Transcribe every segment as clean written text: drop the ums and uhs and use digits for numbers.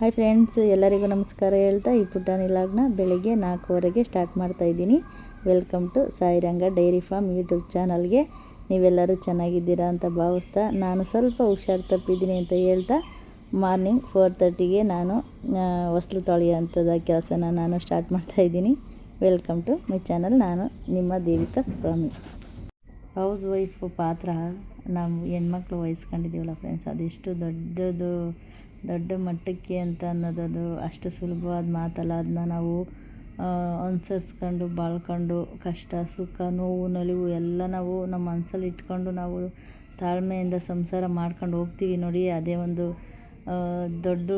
Hi friends, ಎಲ್ಲರಿಗೂ ನಮಸ್ಕಾರ ಹೇಳ್ತಾ ಈ ಪುಟಾಣಿ ಲಾಗ್ನ ಬೆಳಗ್ಗೆ 4:15ಗೆ ಸ್ಟಾರ್ಟ್ ಮಾಡ್ತಾಯಿದ್ದೀನಿ. Welcome to Sairanga dairy farm YouTube ಚಾನಲ್ಗೆ. ನೀವೆಲ್ಲರೂ ಚೆನ್ನಾಗಿದ್ದೀರಾ ಅಂತ ಭಾವಿಸ್ತಾ, ನಾನು ಸ್ವಲ್ಪ ಹುಷಾರು ತಪ್ಪಿದ್ದೀನಿ ಅಂತ ಹೇಳ್ತಾ ಮಾರ್ನಿಂಗ್ 4:30ಗೆ ನಾನು ಹೊಸ್ಲು ತೊಳೆಯೋಂಥದ್ದು ಕೆಲಸನ ನಾನು ಸ್ಟಾರ್ಟ್ ಮಾಡ್ತಾಯಿದ್ದೀನಿ. Welcome to my channel. ನಾನು ನಿಮ್ಮ ದೇವಿಕಾ ಸ್ವಾಮಿ. ಹೌಸ್ ವೈಫ್ ಪಾತ್ರ ನಾವು ಹೆಣ್ಮಕ್ಳು ವಹಿಸ್ಕೊಂಡಿದ್ದೀವಲ್ಲ ಫ್ರೆಂಡ್ಸ್, ಅದೆಷ್ಟು ದೊಡ್ಡ ಮಟ್ಟಕ್ಕೆ ಅಂತ ಅನ್ನೋದು ಅಷ್ಟು ಸುಲಭವಾದ ಮಾತಲ್ಲ. ಅದನ್ನ ನಾವು ಅನುಸರಿಸ್ಕೊಂಡು ಬಾಳ್ಕೊಂಡು ಕಷ್ಟ ಸುಖ ನೋವು ನಲಿವು ಎಲ್ಲ ನಾವು ನಮ್ಮ ಮನಸ್ಸಲ್ಲಿ ಇಟ್ಕೊಂಡು ನಾವು ತಾಳ್ಮೆಯಿಂದ ಸಂಸಾರ ಮಾಡ್ಕೊಂಡು ಹೋಗ್ತೀವಿ ನೋಡಿ. ಅದೇ ಒಂದು ದೊಡ್ಡ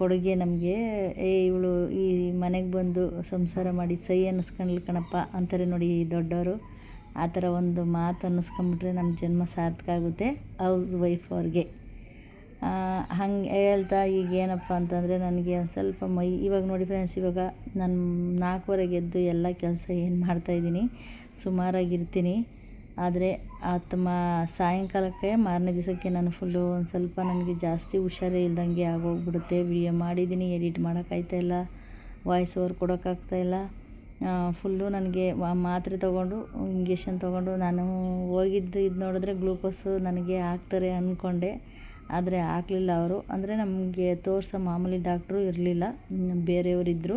ಕೊಡುಗೆ ನಮಗೆ. ಇವಳು ಈ ಮನೆಗೆ ಬಂದು ಸಂಸಾರ ಮಾಡಿ ಸೈ ಅನ್ನಿಸ್ಕೊಂಡ್ಲು ಕಣಪ್ಪ ಅಂತಾರೆ ನೋಡಿ ಈ ದೊಡ್ಡವರು. ಆ ಥರ ಒಂದು ಮಾತು ಅನ್ನಿಸ್ಕೊಂಬಿಟ್ರೆ ನಮ್ಮ ಜನ್ಮ ಸಾರ್ಥಕ ಆಗುತ್ತೆ ಹೌಸ್ ವೈಫ್ ಅವ್ರಿಗೆ. ಹಂಗೆ ಹೇಳ್ತಾ ಈಗ ಏನಪ್ಪ ಅಂತಂದರೆ ನನಗೆ ಒಂದು ಸ್ವಲ್ಪ ಇವಾಗ ನೋಡಿ ಫ್ರೆಂಡ್ಸ್, ಇವಾಗ ನಾನು 4:15ಗೆ ಎದ್ದು ಎಲ್ಲ ಕೆಲಸ ಏನು ಮಾಡ್ತಾಯಿದ್ದೀನಿ, ಸುಮಾರಾಗಿರ್ತೀನಿ. ಆದರೆ ಸಾಯಂಕಾಲಕ್ಕೆ ಮಾರನೇ ದಿವಸಕ್ಕೆ ನಾನು ಫುಲ್ಲು ಒಂದು ಸ್ವಲ್ಪ ನನಗೆ ಜಾಸ್ತಿ ಹುಷಾರೇ ಇಲ್ದಂಗೆ ಆಗೋಗ್ಬಿಡುತ್ತೆ. ವಿಡಿಯೋ ಮಾಡಿದ್ದೀನಿ, ಎಡಿಟ್ ಮಾಡೋಕ್ಕಾಗ್ತಾಯಿಲ್ಲ, ವಾಯ್ಸ್ ಓವರ್ ಕೊಡೋಕ್ಕಾಗ್ತಾಯಿಲ್ಲ. ಫುಲ್ಲು ನನಗೆ ಮಾತ್ರೆ ತೊಗೊಂಡು ಇಂಜೆಕ್ಷನ್ ತೊಗೊಂಡು ನಾನು ಹೋಗಿದ್ದು ಇದು ನೋಡಿದ್ರೆ ಗ್ಲೂಕೋಸು ನನಗೆ ಹಾಕ್ತಾರೆ ಅಂದ್ಕೊಂಡೆ. ಆದರೆ ಹಾಕಲಿಲ್ಲ ಅವರು. ಅಂದರೆ ನಮಗೆ ತೋರಿಸೋ ಮಾಮೂಲಿ ಡಾಕ್ಟ್ರು ಇರಲಿಲ್ಲ, ಬೇರೆಯವರಿದ್ದರು.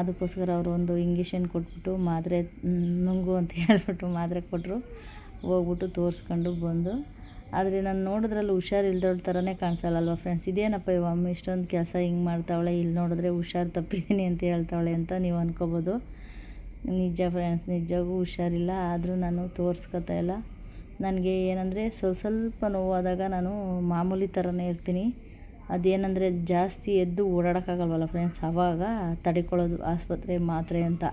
ಅದಕ್ಕೋಸ್ಕರ ಅವರು ಒಂದು ಇಂಜೆಕ್ಷನ್ ಕೊಟ್ಬಿಟ್ಟು ಮಾತ್ರೆ ನುಂಗು ಅಂತ ಹೇಳ್ಬಿಟ್ಟು ಮಾತ್ರೆ ಕೊಟ್ಟರು. ಹೋಗ್ಬಿಟ್ಟು ತೋರಿಸ್ಕೊಂಡು ಬಂದು. ಆದರೆ ನಾನು ನೋಡಿದ್ರಲ್ಲಿ ಹುಷಾರಿಲ್ದವ್ಳ ಥರನೇ ಕಾಣಿಸಲ್ಲಲ್ವ ಫ್ರೆಂಡ್ಸ್. ಇದೇನಪ್ಪ ಇವಮ್ಮ ಇಷ್ಟೊಂದು ಕೆಲಸ ಹಿಂಗೆ ಮಾಡ್ತಾವಳೆ, ಇಲ್ಲಿ ನೋಡಿದ್ರೆ ಹುಷಾರು ತಪ್ಪಿದ್ದೀನಿ ಅಂತ ಹೇಳ್ತಾವಳೆ ಅಂತ ನೀವು ಅನ್ಕೋಬೋದು. ನಿಜ ಫ್ರೆಂಡ್ಸ್, ನಿಜವಾಗೂ ಹುಷಾರಿಲ್ಲ. ಆದರೂ ನಾನು ತೋರಿಸ್ಕೊತಾ ಇಲ್ಲ. ನನಗೆ ಏನಂದರೆ ಸ್ವಲ್ಪ ನೋವಾದಾಗ ನಾನು ಮಾಮೂಲಿ ಥರನೇ ಇರ್ತೀನಿ. ಅದೇನಂದರೆ ಜಾಸ್ತಿ ಎದ್ದು ಓಡಾಡೋಕ್ಕಾಗಲ್ವಲ್ಲ ಫ್ರೆಂಡ್ಸ್, ಆವಾಗ ತಡ್ಕೊಳ್ಳೋದು ಆಸ್ಪತ್ರೆ ಮಾತ್ರೆ ಅಂತ.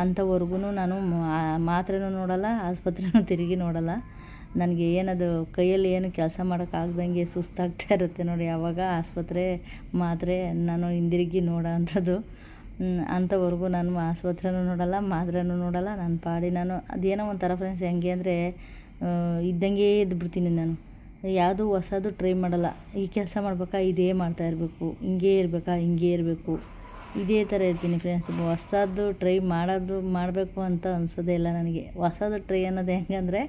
ಅಂಥವರೆಗೂ ನಾನು ಮಾತ್ರೆನೂ ನೋಡಲ್ಲ, ಆಸ್ಪತ್ರೆನೂ ತಿರುಗಿ ನೋಡಲ್ಲ. ನನಗೆ ಏನದು ಕೈಯಲ್ಲಿ ಏನು ಕೆಲಸ ಮಾಡೋಕ್ಕಾಗ್ದಂಗೆ ಸುಸ್ತಾಗ್ತಾ ಇರುತ್ತೆ ನೋಡಿ, ಆವಾಗ ಆಸ್ಪತ್ರೆ ಮಾತ್ರೆ ನಾನು ಹಿಂದಿರುಗಿ ನೋಡೋ ಅಂಥದ್ದು. ಅಂಥವರೆಗೂ ನಾನು ಆಸ್ಪತ್ರೆನೂ ನೋಡಲ್ಲ, ಮಾತ್ರೆನೂ ನೋಡಲ್ಲ. ನನ್ನ ಪಾಡಿ ನಾನು ಅದೇನೋ ಒಂಥರ ಫ್ರೆಂಡ್ಸ್, ಹೆಂಗೆ ಅಂದರೆ ಇದ್ದಂಗೆ ಎದ್ದುಬಿಡ್ತೀನಿ ನಾನು. ಯಾವುದೂ ಹೊಸದು ಟ್ರೈ ಮಾಡಲ್ಲ. ಈ ಕೆಲಸ ಮಾಡ್ಬೇಕಾ ಇದೇ ಮಾಡ್ತಾಯಿರಬೇಕು, ಹಿಂಗೇ ಇರಬೇಕಾ ಹಿಂಗೇ ಇರಬೇಕು, ಇದೇ ಥರ ಇರ್ತೀನಿ ಫ್ರೆಂಡ್ಸ್. ಹೊಸದು ಟ್ರೈ ಮಾಡಬೇಕು ಅಂತ ಅನಿಸೋದೇ ಇಲ್ಲ ನನಗೆ. ಹೊಸದು ಟ್ರೈ ಅನ್ನೋದು ಹೆಂಗಂದರೆ,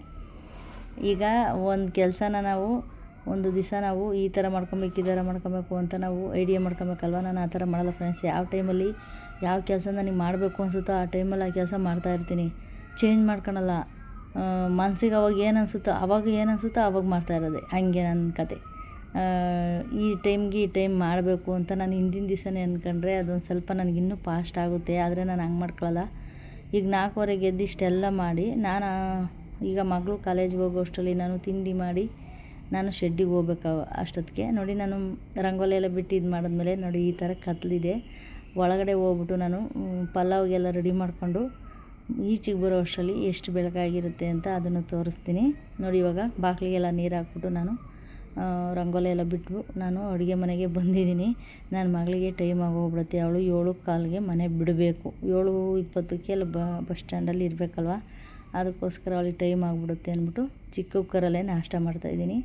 ಈಗ ಒಂದು ಕೆಲಸನ ನಾವು ಒಂದು ದಿವಸ ನಾವು ಈ ಥರ ಮಾಡ್ಕೊಬೇಕು, ಈ ಥರ ಮಾಡ್ಕೊಬೇಕು ಅಂತ ನಾವು ಐಡಿಯಾ ಮಾಡ್ಕೊಬೇಕಲ್ವ. ನಾನು ಆ ಥರ ಮಾಡಲ್ಲ ಫ್ರೆಂಡ್ಸ್. ಯಾವ ಟೈಮಲ್ಲಿ ಯಾವ ಕೆಲಸ ನನಗೆ ಮಾಡಬೇಕು ಅನಿಸುತ್ತೋ ಆ ಟೈಮಲ್ಲಿ ಆ ಕೆಲಸ ಮಾಡ್ತಾಯಿರ್ತೀನಿ. ಚೇಂಜ್ ಮಾಡ್ಕೊಳಲ್ಲ. ಮನಸ್ಸಿಗೆ ಅವಾಗ ಏನು ಅನಿಸುತ್ತೋ ಆವಾಗ ಮಾಡ್ತಾಯಿರೋದೆ. ಹಾಗೆ ನನ್ನ ಕತೆ. ಈ ಟೈಮ್ ಮಾಡಬೇಕು ಅಂತ ನಾನು ಹಿಂದಿನ ದಿವಸನೇ ಅಂದ್ಕೊಂಡ್ರೆ ಅದೊಂದು ಸ್ವಲ್ಪ ನನಗಿನ್ನೂ ಫಾಸ್ಟ್ ಆಗುತ್ತೆ. ಆದರೆ ನಾನು ಹಂಗೆ ಮಾಡ್ಕೊಳ್ಳಲ್ಲ. ಈಗ 4:15ಗೆ ಎದ್ದು ಇಷ್ಟೆಲ್ಲ ಮಾಡಿ ನಾನು ಈಗ ಮಗಳು ಕಾಲೇಜ್ಗೆ ಹೋಗೋ ಅಷ್ಟರಲ್ಲಿ ನಾನು ತಿಂಡಿ ಮಾಡಿ ನಾನು ಶೆಡ್ಡಿಗೆ ಹೋಗ್ಬೇಕು. ಅಷ್ಟೊತ್ತಿಗೆ ನೋಡಿ ನಾನು ರಂಗೋಲಿ ಎಲ್ಲ ಬಿಟ್ಟು ಇದು ಮಾಡಿದ್ಮೇಲೆ ನೋಡಿ ಈ ಥರ ಕತ್ಲಿದೆ. ಒಳಗಡೆ ಹೋಗ್ಬಿಟ್ಟು ನಾನು ಪಲಾವ್ಗೆಲ್ಲ ರೆಡಿ ಮಾಡಿಕೊಂಡು ಈಚೆಗೆ ಬರೋ ಅಷ್ಟರಲ್ಲಿ ಎಷ್ಟು ಬೆಳಕಾಗಿರುತ್ತೆ ಅಂತ ಅದನ್ನು ತೋರಿಸ್ತೀನಿ ನೋಡಿ. ಇವಾಗ ಬಾಗಿಲಿಗೆಲ್ಲ ನೀರು ಹಾಕ್ಬಿಟ್ಟು ನಾನು ರಂಗೋಲಿ ಎಲ್ಲ ಬಿಟ್ಟು ನಾನು ಅಡುಗೆ ಮನೆಗೆ ಬಂದಿದ್ದೀನಿ. ನನ್ನ ಮಗಳಿಗೆ ಟೈಮ್ ಆಗೋಗ್ಬಿಡುತ್ತೆ. ಅವಳು 7:15ಗೆ ಮನೆ ಬಿಡಬೇಕು. 7:20ಕ್ಕೆ ಎಲ್ಲ ಬಸ್ ಸ್ಟ್ಯಾಂಡಲ್ಲಿ ಇರಬೇಕಲ್ವ. ಅದಕ್ಕೋಸ್ಕರ ಅವಳಿಗೆ ಟೈಮ್ ಆಗಿಬಿಡುತ್ತೆ ಅಂದ್ಬಿಟ್ಟು ಚಿಕ್ಕ ಕುಕ್ಕರಲ್ಲೇ ನಾಷ್ಟ ಮಾಡ್ತಾಯಿದ್ದೀನಿ.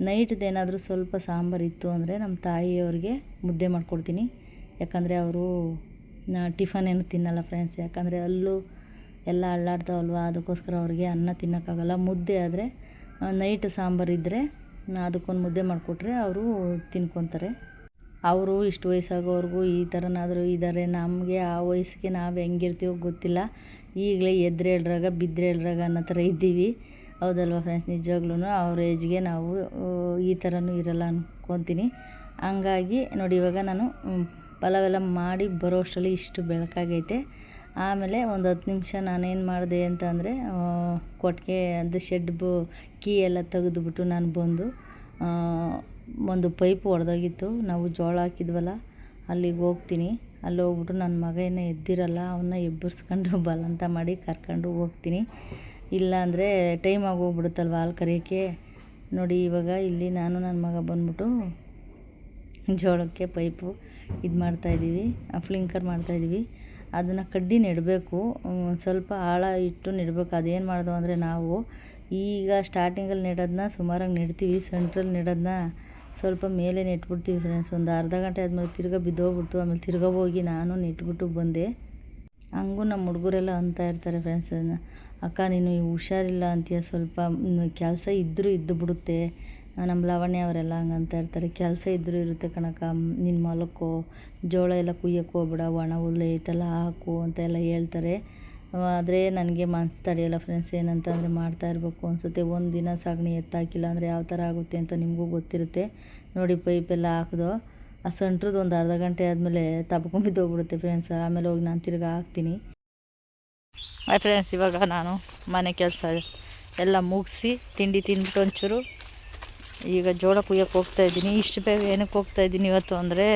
ನೈಟ್ದೇನಾದರೂ ಸ್ವಲ್ಪ ಸಾಂಬಾರು ಇತ್ತು ಅಂದರೆ ನಮ್ಮ ತಾಯಿಯವ್ರಿಗೆ ಮುದ್ದೆ ಮಾಡಿಕೊಡ್ತೀನಿ. ಯಾಕಂದರೆ ಅವರು ಟಿಫನ್ ಏನು ತಿನ್ನಲ್ಲ ಫ್ರೆಂಡ್ಸ್. ಯಾಕಂದರೆ ಅಲ್ಲೂ ಎಲ್ಲ ಅಳ್ಳಾಡ್ತಾವಲ್ವ, ಅದಕ್ಕೋಸ್ಕರ ಅವ್ರಿಗೆ ಅನ್ನ ತಿನ್ನೋಕ್ಕಾಗಲ್ಲ. ಮುದ್ದೆ ಆದರೆ ನೈಟ್ ಸಾಂಬಾರು ಇದ್ದರೆ ಅದಕ್ಕೊಂದು ಮುದ್ದೆ ಮಾಡಿಕೊಟ್ರೆ ಅವರು ತಿನ್ಕೊತಾರೆ. ಅವರು ಇಷ್ಟು ವಯಸ್ಸಾಗೋವ್ರಿಗೂ ಈ ಥರನಾದರೂ ಇದ್ದಾರೆ. ನಮಗೆ ಆ ವಯಸ್ಸಿಗೆ ನಾವು ಹೆಂಗಿರ್ತೀವೋ ಗೊತ್ತಿಲ್ಲ. ಈಗಲೇ ಎದ್ರೆ ಹೇಳ್ರಾಗ ಬಿದ್ದರೆ ಹೇಳ್ರಾಗ ಅನ್ನೋ ಥರ ಇದ್ದೀವಿ. ಹೌದಲ್ವ ಫ್ರೆಂಡ್ಸ್? ನಿಜವಾಗ್ಲೂ ಅವ್ರ ಏಜ್ಗೆ ನಾವು ಈ ಥರನೂ ಇರಲ್ಲ ಅಂದ್ಕೊತೀನಿ. ಹಂಗಾಗಿ ನೋಡಿ ಇವಾಗ ನಾನು ಪಲಾವೆಲ್ಲ ಮಾಡಿ ಬರೋ ಅಷ್ಟರಲ್ಲಿ ಇಷ್ಟು ಬೆಳಕಾಗೈತೆ. ಆಮೇಲೆ ಒಂದು 10 ನಿಮಿಷ ನಾನೇನು ಮಾಡಿದೆ ಅಂತ ಅಂದರೆ ಕೊಟ್ಟಿಗೆ ಅದು ಶೆಡ್ ಕೀ ಎಲ್ಲ ತೆಗೆದುಬಿಟ್ಟು ನಾನು ಬಂದು ಒಂದು ಪೈಪು ಒಡೆದೋಗಿತ್ತು. ನಾವು ಜೋಳ ಹಾಕಿದ್ವಲ್ಲ, ಅಲ್ಲಿಗೆ ಹೋಗ್ತೀನಿ. ಅಲ್ಲಿ ಹೋಗ್ಬಿಟ್ಟು ನನ್ನ ಮಗ ಏನೋ ಎದ್ದಿರಲ್ಲ, ಅವನ್ನ ಎಬ್ಬರಿಸ್ಕೊಂಡು ಬಲಂತ ಮಾಡಿ ಕರ್ಕೊಂಡು ಹೋಗ್ತೀನಿ. ಇಲ್ಲಾಂದರೆ ಟೈಮ್ ಆಗೋಗ್ಬಿಡುತ್ತಲ್ವ ಹಾಲು ಕರೆಯೋಕ್ಕೆ. ನೋಡಿ ಇವಾಗ ಇಲ್ಲಿ ನಾನು ನನ್ನ ಮಗ ಬಂದ್ಬಿಟ್ಟು ಜೋಳಕ್ಕೆ ಪೈಪು ಇದು ಮಾಡ್ತಾಯಿದ್ದೀವಿ, ಫ್ಲಿಂಕರ್ ಮಾಡ್ತಾಯಿದ್ದೀವಿ. ಅದನ್ನು ಕಡ್ಡಿ ನೆಡಬೇಕು, ಸ್ವಲ್ಪ ಆಳ ಇಟ್ಟು ನೆಡಬೇಕು. ಅದೇನು ಮಾಡೋದು ಅಂದರೆ ನಾವು ಈಗ ಸ್ಟಾರ್ಟಿಂಗಲ್ಲಿ ನೆಡೋದನ್ನ ಸುಮಾರಾಗಿ ನೆಡ್ತೀವಿ, ಸೆಂಟ್ರಲ್ಲಿ ನೆಡೋದನ್ನ ಸ್ವಲ್ಪ ಮೇಲೆ ನೆಟ್ಬಿಡ್ತೀವಿ ಫ್ರೆಂಡ್ಸ್. ಒಂದು ಅರ್ಧ ಗಂಟೆ ಆದಮೇಲೆ ತಿರ್ಗಾ ಬಿದ್ದೋಗ್ಬಿಡ್ತು. ಆಮೇಲೆ ತಿರ್ಗಾ ಹೋಗಿ ನಾನು ನೆಟ್ಬಿಟ್ಟು ಬಂದೆ. ಹಂಗೂ ನಮ್ಮ ಹುಡುಗರೆಲ್ಲ ಅಂತ ಇರ್ತಾರೆ ಫ್ರೆಂಡ್ಸ್, ಅಕ್ಕ ನೀನು ಹುಷಾರಿಲ್ಲ ಅಂತೀಯ, ಸ್ವಲ್ಪ ಕೆಲಸ ಇದ್ದರೂ ಇದ್ದು ಬಿಡುತ್ತೆ. ನಮ್ಮ ಲಾವಣ್ಯ ಅವರೆಲ್ಲ ಹಂಗಂತ ಇರ್ತಾರೆ, ಕೆಲಸ ಇದ್ದರೂ ಇರುತ್ತೆ ಕಣಕ್ಕ, ನಿನ್ನ ಮಲಕ್ಕೋ, ಜೋಳ ಎಲ್ಲ ಕುಯ್ಯಕ್ಕೆ ಹೋಗ್ಬೇಡ, ಒಣ ಹುಲ್ಲು ಐತಲ್ಲ ಹಾಕು ಅಂತೆಲ್ಲ ಹೇಳ್ತಾರೆ. ಆದರೆ ನನಗೆ ಮನ್ಸು ತಡೆಯಲ್ಲ ಫ್ರೆಂಡ್ಸ್. ಏನಂತಂದರೆ ಮಾಡ್ತಾ ಇರಬೇಕು ಅನಿಸುತ್ತೆ. ಒಂದು ದಿನ ಸಗಣಿ ಎತ್ತಾಕಿಲ್ಲ ಅಂದರೆ ಯಾವ ಥರ ಆಗುತ್ತೆ ಅಂತ ನಿಮಗೂ ಗೊತ್ತಿರುತ್ತೆ. ನೋಡಿ ಪೈಪೆಲ್ಲ ಹಾಕಿದೋ ಆ ಸಂಟ್ರದ್ದು ಒಂದು ಅರ್ಧ ಗಂಟೆ ಆದಮೇಲೆ ತಬ್ಕೊಂಬಿದ್ದೋಗ್ಬಿಡುತ್ತೆ ಫ್ರೆಂಡ್ಸ್. ಆಮೇಲೆ ಹೋಗಿ ನಾನು ತಿರ್ಗಿ ಹಾಕ್ತೀನಿ. ಫ್ರೆಂಡ್ಸ್, ಇವಾಗ ನಾನು ಮನೆ ಕೆಲಸ ಎಲ್ಲ ಮುಗಿಸಿ ತಿಂಡಿ ತಿಂದ್ಬಿಟ್ಟು ಒಂಚೂರು ಈಗ ಜೋಳ ಕುಯ್ಯಕ್ಕೆ ಹೋಗ್ತಾಯಿದ್ದೀನಿ. ಇಷ್ಟು ಬೇಗ ಏನಕ್ಕೆ ಹೋಗ್ತಾಯಿದ್ದೀನಿ ಇವತ್ತು ಅಂದರೆ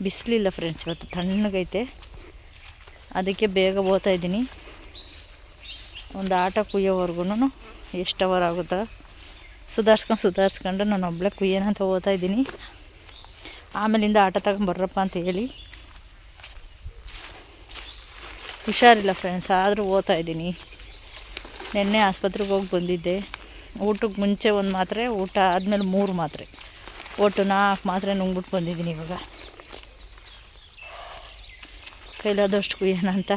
ಬಿಸಿಲಿಲ್ಲ ಫ್ರೆಂಡ್ಸ್, ಇವತ್ತು ತಣ್ಣಗೈತೆ, ಅದಕ್ಕೆ ಬೇಗ ಹೋಗ್ತಾಯಿದ್ದೀನಿ. ಒಂದು ಆಟ ಕುಯ್ಯೋವರೆಗೂ ಎಷ್ಟು ಅವರ್ ಆಗುತ್ತಾ ಸುಧಾರಿಸ್ಕೊಂಡು ನಾನು ಒಬ್ಬಳೇ ಕುಯ್ಯೋಣ ಅಂತ ಹೋಗ್ತಾಯಿದ್ದೀನಿ. ಆಮೇಲಿಂದ ಆಟ ತಗೊಂಬರ್ರಪ್ಪ ಅಂತ ಹೇಳಿ. ಹುಷಾರಿಲ್ಲ ಫ್ರೆಂಡ್ಸ್, ಆದರೂ ಹೋಗ್ತಾಯಿದ್ದೀನಿ. ನಿನ್ನೆ ಆಸ್ಪತ್ರೆಗೆ ಹೋಗಿ ಬಂದಿದ್ದೆ. ಊಟಕ್ಕೆ ಮುಂಚೆ ಒಂದು ಮಾತ್ರೆ, ಊಟ ಆದಮೇಲೆ 3 ಮಾತ್ರೆ, ಒಟ್ಟು 4 ಮಾತ್ರೆ ನುಂಗ್ಬಿಟ್ಟು ಬಂದಿದ್ದೀನಿ. ಇವಾಗ ಕೈಲಾದಷ್ಟು ಕುಯ್ಯೋಣ ಅಂತ.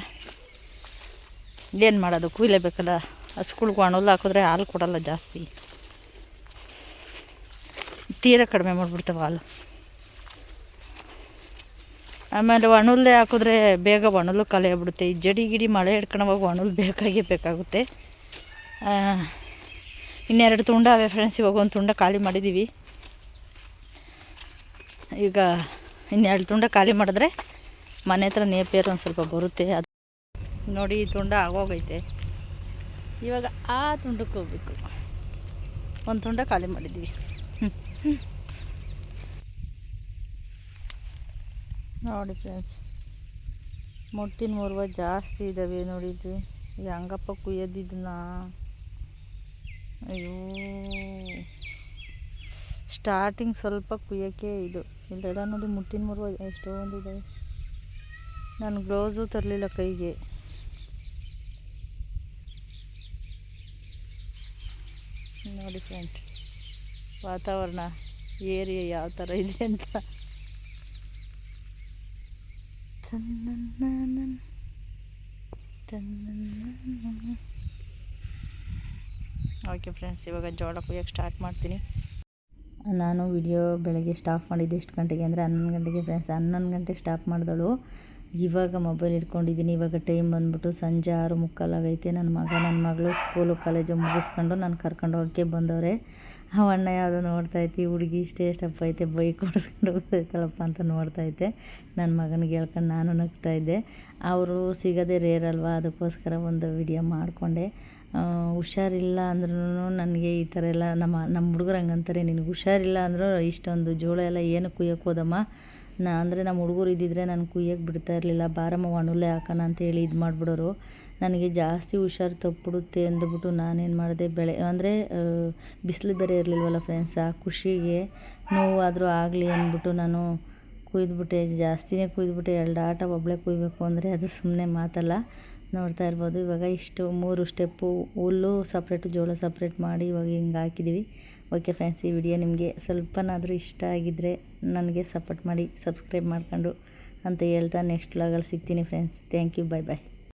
ಏನು ಮಾಡೋದು, ಕುಯ್ಲೇಬೇಕಲ್ಲ. ಹಸುಗಳ್ಗೆ ಒಣಹುಲ್ಲು ಹಾಕಿದ್ರೆ ಹಾಲು ಕೊಡಲ್ಲ ಜಾಸ್ತಿ, ತೀರಾ ಕಡಿಮೆ ಮಾಡಿಬಿಡ್ತಾವೆ ಹಾಲು. ಆಮೇಲೆ ಒಣಹುಲ್ಲೇ ಹಾಕಿದ್ರೆ ಬೇಗ ಒಣಹುಲ್ಲು ಖಾಲಿ ಆಗ್ಬಿಡುತ್ತೆ. ಈ ಜಡಿ ಗಿಡಿ ಮಳೆ ಹಿಡ್ಕೊಂಡೋಗಿ ಒಣಹುಲ್ಲು ಬೇಕಾಗುತ್ತೆ. ಇನ್ನೆರಡು ತುಂಡ ಅವೆ ಫ್ರೆಂಡ್ಸ್. ಇವಾಗ ಒಂದು ತುಂಡ ಖಾಲಿ ಮಾಡಿದ್ದೀವಿ. ಈಗ ಇನ್ನೆರಡು ತುಂಡ ಖಾಲಿ ಮಾಡಿದ್ರೆ ಮನೆ ಹತ್ರ ನೇಪಿಯರ್ ಒಂದು ಸ್ವಲ್ಪ ಬರುತ್ತೆ. ಅದು ನೋಡಿ, ಈ ತುಂಡ ಆಗೋಗೈತೆ. ಇವಾಗ ಆ ತುಂಡಕ್ಕೆ ಹೋಗ್ಬೇಕು. ಒಂದು ತುಂಡ ಖಾಲಿ ಮಾಡಿದ್ದೀವಿ. ನೋಡಿ ಫ್ರೆಂಡ್ಸ್, ಮುಟ್ಟಿನ ಮುರುವ ಜಾಸ್ತಿ ಇದ್ದಾವೆ ನೋಡಿದ್ವಿ. ಈ ಹಂಗಪ್ಪ ಕುಯ್ಯೋದಿದ್ದನ್ನ. ಅಯ್ಯೋ, ಸ್ಟಾರ್ಟಿಂಗ್ ಸ್ವಲ್ಪ ಕುಯ್ಯೋಕ್ಕೆ ಇದು ಇಲ್ಲೆಲ್ಲ ನೋಡಿ, ಮುಟ್ಟಿನ ಮುರುವ ಎಷ್ಟೊಂದಿದ್ದಾವೆ. ನಾನು ಗ್ಲೌಸು ತರಲಿಲ್ಲ ಕೈಗೆ. ನೋಡಿ ಫ್ರೆಂಡ್, ವಾತಾವರಣ ಏರಿಯಾ ಯಾವ ಥರ ಇದೆ ಅಂತ. ಓಕೆ ಫ್ರೆಂಡ್ಸ್, ಇವಾಗ ಜೋಳ ಕುಯ್ಯೋಕ್ಕೆ ಸ್ಟಾರ್ಟ್ ಮಾಡ್ತೀನಿ. ನಾನು ವಿಡಿಯೋ ಬೆಳಗ್ಗೆ ಸ್ಟಾಪ್ ಮಾಡಿದ್ದೆ. ಎಷ್ಟು ಗಂಟೆಗೆ ಅಂದರೆ 11 ಗಂಟೆಗೆ ಫ್ರೆಂಡ್ಸ್. 11 ಗಂಟೆಗೆ ಸ್ಟಾಪ್ ಮಾಡಿದಳು. ಇವಾಗ ಮೊಬೈಲ್ ಇಟ್ಕೊಂಡಿದ್ದೀನಿ. ಇವಾಗ ಟೈಮ್ ಬಂದ್ಬಿಟ್ಟು ಸಂಜೆ 6:45 ಆಗೈತೆ. ನನ್ನ ಮಗಳು ಸ್ಕೂಲು ಕಾಲೇಜು ಮುಗಿಸ್ಕೊಂಡು ನಾನು ಕರ್ಕೊಂಡು ಹೋಗೋಕ್ಕೆ ಬಂದವ್ರೆ. ಅಣ್ಣ ಯಾವುದೋ ನೋಡ್ತಾಯಿತ್ತು, ಹುಡುಗಿ ಇಷ್ಟೇ ಎಷ್ಟಪ್ಪ ಐತೆ, ಬೈಕ್ ಓಡಿಸ್ಕೊಂಡು ಹೋಗ್ತೈತಳಪ್ಪ ಅಂತ ನೋಡ್ತಾಯಿದ್ದೆ. ನನ್ನ ಮಗನಿಗೆ ಹೇಳ್ಕೊಂಡು ನಾನು ನಗ್ತಾಯಿದ್ದೆ. ಅವರು ಸಿಗೋದೇ ರೇರ್ ಅಲ್ವಾ, ಅದಕ್ಕೋಸ್ಕರ ಒಂದು ವಿಡಿಯೋ ಮಾಡಿಕೊಂಡೆ. ಹುಷಾರಿಲ್ಲ ಅಂದ್ರೂ ನನಗೆ ಈ ಥರ ಎಲ್ಲ ನಮ್ಮ ಹುಡುಗರು ಹಂಗಂತಾರೆ, ನಿನಗೆ ಹುಷಾರಿಲ್ಲ ಅಂದರೂ ಇಷ್ಟೊಂದು ಜೋಳ ಎಲ್ಲ ಏನು ಕುಯ್ಯೋಕ್ಕೆ ಹೋದಮ್ಮ, ಅಂದರೆ ನಮ್ಮ ಹುಡುಗರು ಇದ್ದಿದ್ರೆ ನಾನು ಕುಯ್ಯೋಕ್ಕೆ ಬಿಡ್ತಾ ಇರಲಿಲ್ಲ. ಬಾರಮ್ಮ ಒಣಹುಲ್ಲೇ ಹಾಕೋಣ ಅಂತೇಳಿ ಇದು ಮಾಡಿಬಿಡೋರು. ನನಗೆ ಜಾಸ್ತಿ ಹುಷಾರು ತಪ್ಪಿಬಿಡುತ್ತೆ ಅಂದ್ಬಿಟ್ಟು ನಾನೇನು ಮಾಡಿದೆ, ಅಂದರೆ ಬಿಸಿಲು ಬೇರೆ ಇರಲಿಲ್ವಲ್ಲ ಫ್ರೆಂಡ್ಸ್, ಆ ಖುಷಿಗೆ ನೋವಾದರೂ ಆಗಲಿ ಅಂದ್ಬಿಟ್ಟು ನಾನು ಕುಯ್ದುಬಿಟ್ಟೆ. ಜಾಸ್ತಿನೇ ಕುಯ್ದುಬಿಟ್ಟೆ. 2 ಆಟ ಒಬ್ಬಳೇ ಕುಯ್ಬೇಕು ಅಂದರೆ ಅದು ಸುಮ್ಮನೆ ಮಾತಲ್ಲ. ನೋಡ್ತಾ ಇರ್ಬೋದು, ಇವಾಗ ಇಷ್ಟು 3 ಸ್ಟೆಪ್ಪು ಹುಲ್ಲು ಸಪ್ರೇಟು, ಜೋಳ ಸಪ್ರೇಟ್ ಮಾಡಿ ಇವಾಗ ಹಿಂಗೆ ಹಾಕಿದ್ದೀವಿ. ಓಕೆ ಫ್ರೆಂಡ್ಸ್, ಈ ವಿಡಿಯೋ ನಿಮಗೆ ಸ್ವಲ್ಪನಾದರೂ ಇಷ್ಟ ಆಗಿದ್ದರೆ ನನಗೆ ಸಪೋರ್ಟ್ ಮಾಡಿ, ಸಬ್ಸ್ಕ್ರೈಬ್ ಮಾಡ್ಕೊಂಡು ಅಂತ ಹೇಳ್ತಾ ನೆಕ್ಸ್ಟ್ ವ್ಲಾಗಲ್ಲಿ ಸಿಗ್ತೀನಿ friends. Thank you, bye bye.